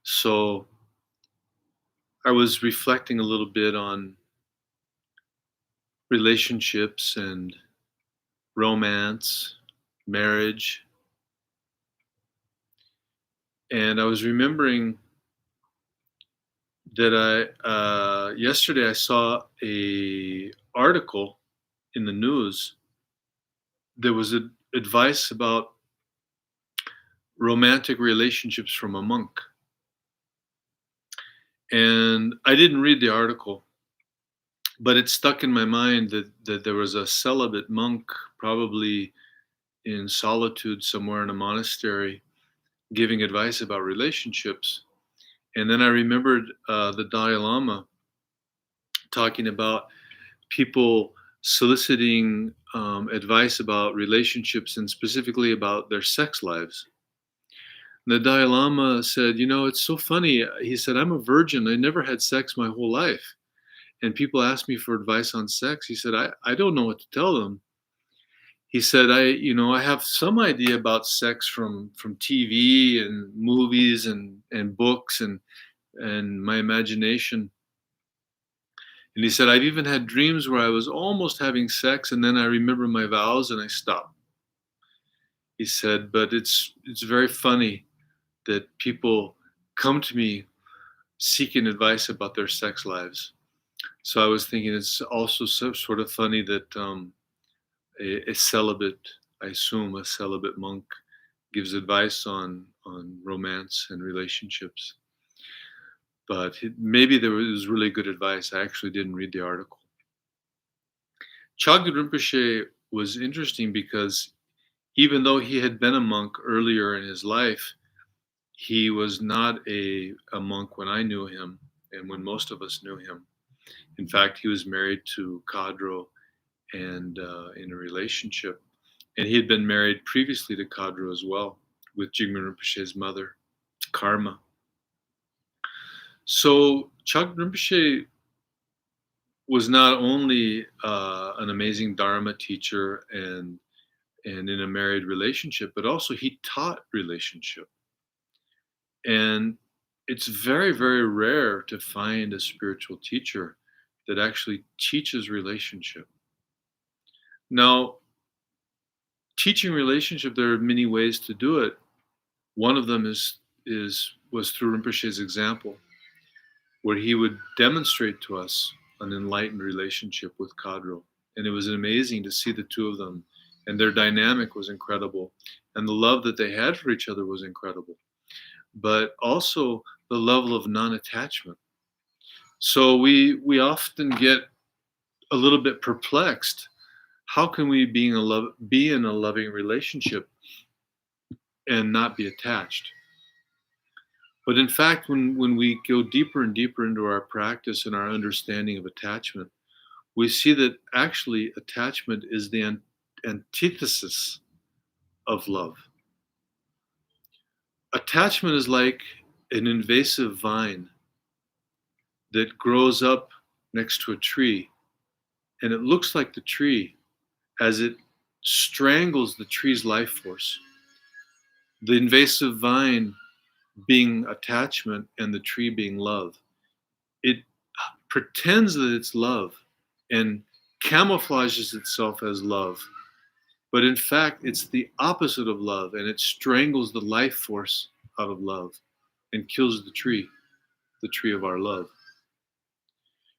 So I was reflecting a little bit on relationships and romance, marriage, and I was remembering that I yesterday I saw a article in the news. There was advice about romantic relationships from a monk, and I didn't read the article, but it stuck in my mind that there was a celibate monk, probably in solitude somewhere in a monastery, giving advice about relationships. And then I remembered the Dalai Lama talking about people soliciting advice about relationships and specifically about their sex lives. The Dalai Lama said, "You know, it's so funny." He said, "I'm a virgin. I never had sex my whole life. And people ask me for advice on sex." He said, I don't know what to tell them. He said, I have some idea about sex from TV and movies and books and my imagination. And he said, I've even had dreams where I was almost having sex and then I remember my vows and I stop. He said, but it's very funny that people come to me seeking advice about their sex lives. So I was thinking it's also sort of funny that a celibate, I assume a celibate monk, gives advice on romance and relationships. But maybe there was really good advice. I actually didn't read the article. Chagdud Rinpoche was interesting because even though he had been a monk earlier in his life, he was not a monk when I knew him and when most of us knew him. In fact, he was married to Kadro and in a relationship. And he had been married previously to Kadro as well, with Jigme Rinpoche's mother, Karma. So Chagdud Rinpoche was not only an amazing Dharma teacher and in a married relationship, but also he taught relationship. And it's very, very rare to find a spiritual teacher that actually teaches relationship. Now, teaching relationship, there are many ways to do it. One of them was through Rinpoche's example, where he would demonstrate to us an enlightened relationship with Kadro. And it was amazing to see the two of them, and their dynamic was incredible. And the love that they had for each other was incredible. But also the level of non-attachment. So we often get a little bit perplexed. How can we be in a loving relationship and not be attached? But in fact, when we go deeper and deeper into our practice and our understanding of attachment, we see that actually attachment is the antithesis of love. Attachment is like an invasive vine that grows up next to a tree, and it looks like the tree as it strangles the tree's life force. The invasive vine being attachment and the tree being love. It pretends that it's love and camouflages itself as love. But in fact, it's the opposite of love, and it strangles the life force out of love and kills the tree of our love.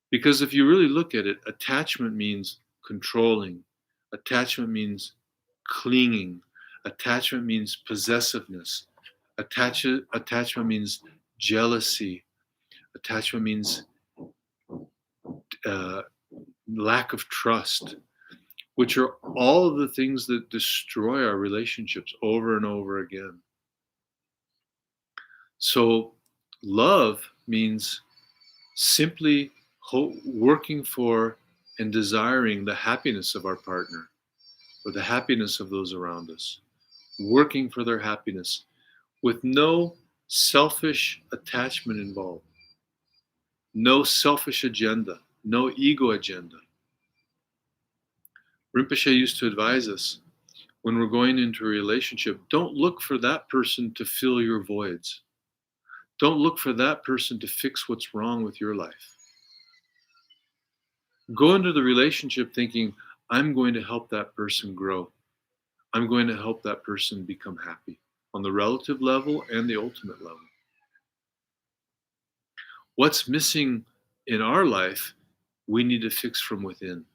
Because if you really look at it, attachment means controlling, attachment means clinging, attachment means possessiveness, attachment means jealousy, attachment means lack of trust, which are all of the things that destroy our relationships over and over again. So love means simply working for and desiring the happiness of our partner or the happiness of those around us, working for their happiness with no selfish attachment involved, no selfish agenda, no ego agenda. Rinpoche used to advise us when we're going into a relationship, don't look for that person to fill your voids. Don't look for that person to fix what's wrong with your life. Go into the relationship thinking, I'm going to help that person grow. I'm going to help that person become happy on the relative level and the ultimate level. What's missing in our life, we need to fix from within.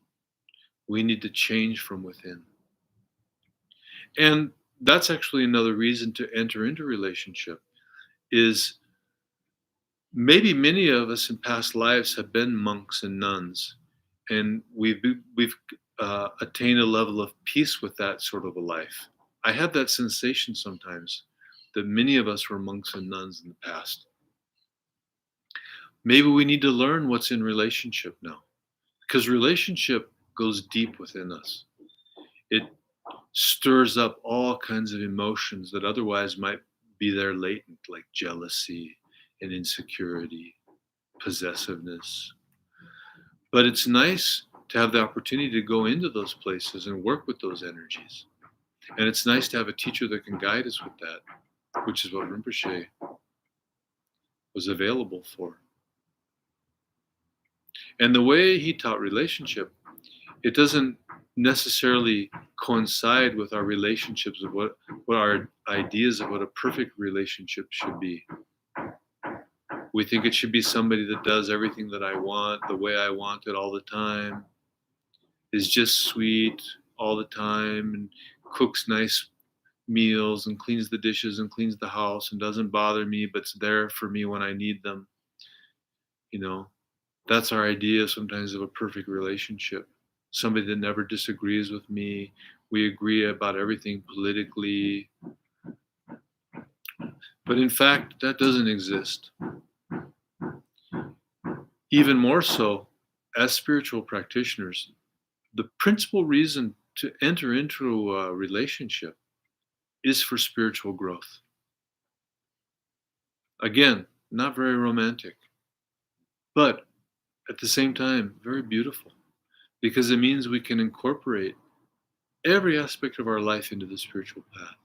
We need to change from within. And that's actually another reason to enter into relationship is maybe many of us in past lives have been monks and nuns, and we've attained a level of peace with that sort of a life. I have that sensation sometimes that many of us were monks and nuns in the past. Maybe we need to learn what's in relationship now, because relationship goes deep within us. It stirs up all kinds of emotions that otherwise might be there latent, like jealousy and insecurity, possessiveness. But it's nice to have the opportunity to go into those places and work with those energies. And it's nice to have a teacher that can guide us with that, which is what Rinpoche was available for. And the way he taught relationship, it doesn't necessarily coincide with our relationships of what our ideas of what a perfect relationship should be. We think it should be somebody that does everything that I want, the way I want it all the time, is just sweet all the time, and cooks nice meals and cleans the dishes and cleans the house and doesn't bother me, but's there for me when I need them. You know, that's our idea sometimes of a perfect relationship. Somebody that never disagrees with me. We agree about everything politically. But in fact, that doesn't exist. Even more so, as spiritual practitioners, the principal reason to enter into a relationship is for spiritual growth. Again, not very romantic, but at the same time, very beautiful, because it means we can incorporate every aspect of our life into the spiritual path,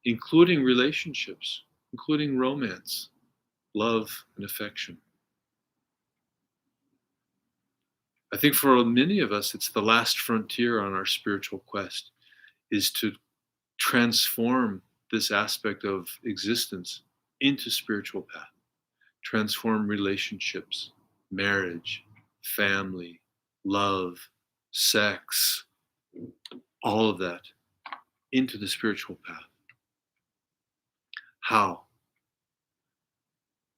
including relationships, including romance, love, and affection. I think for many of us, it's the last frontier on our spiritual quest, is to transform this aspect of existence into spiritual path, transform relationships, marriage, family, love, sex, all of that into the spiritual path. How?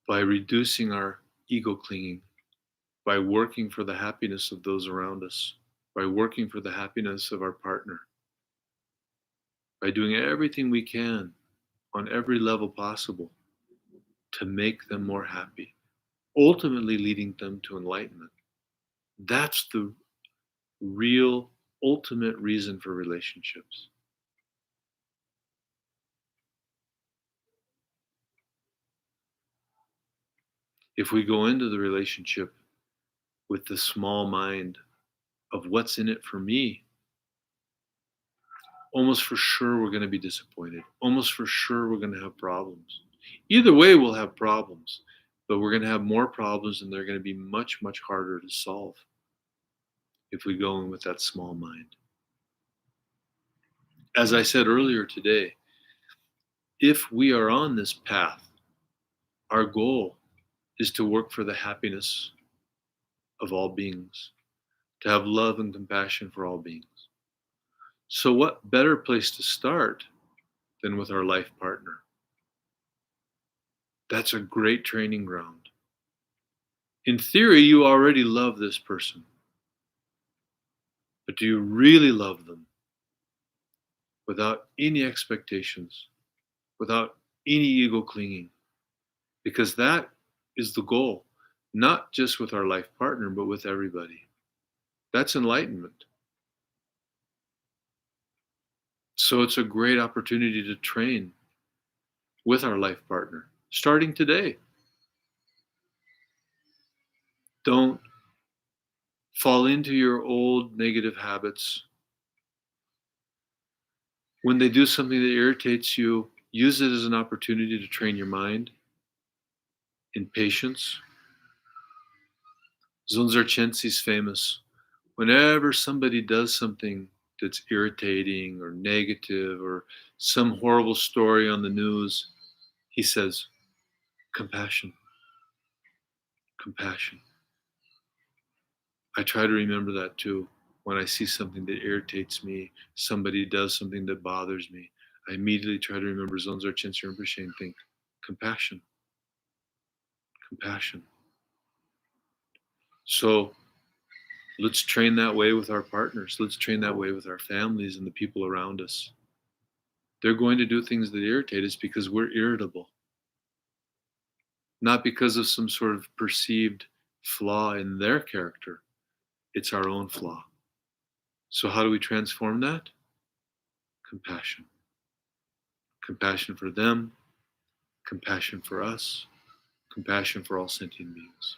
By reducing our ego clinging, by working for the happiness of those around us, by working for the happiness of our partner, by doing everything we can on every level possible to make them more happy, ultimately leading them to enlightenment. That's the real ultimate reason for relationships. If we go into the relationship with the small mind of what's in it for me, almost for sure we're going to be disappointed. Almost for sure we're going to have problems. Either way, we'll have problems, but we're going to have more problems and they're going to be much, much harder to solve if we go in with that small mind. As I said earlier today, if we are on this path, our goal is to work for the happiness of all beings, to have love and compassion for all beings. So what better place to start than with our life partner? That's a great training ground. In theory, you already love this person, but do you really love them without any expectations, without any ego clinging? Because that is the goal, not just with our life partner, but with everybody. That's enlightenment. So it's a great opportunity to train with our life partner, starting today. Don't fall into your old negative habits. When they do something that irritates you, use it as an opportunity to train your mind. impatience. Zonzar Chensi's famous. Whenever somebody does something that's irritating or negative or some horrible story on the news, he says, compassion, compassion. I try to remember that too. When I see something that irritates me, somebody does something that bothers me, I immediately try to remember Zonzar Chensi Rinpoche and think, compassion, compassion. So let's train that way with our partners. Let's train that way with our families and the people around us. They're going to do things that irritate us because we're irritable, not because of some sort of perceived flaw in their character. It's our own flaw. So how do we transform that? Compassion. Compassion for them, compassion for us, compassion for all sentient beings.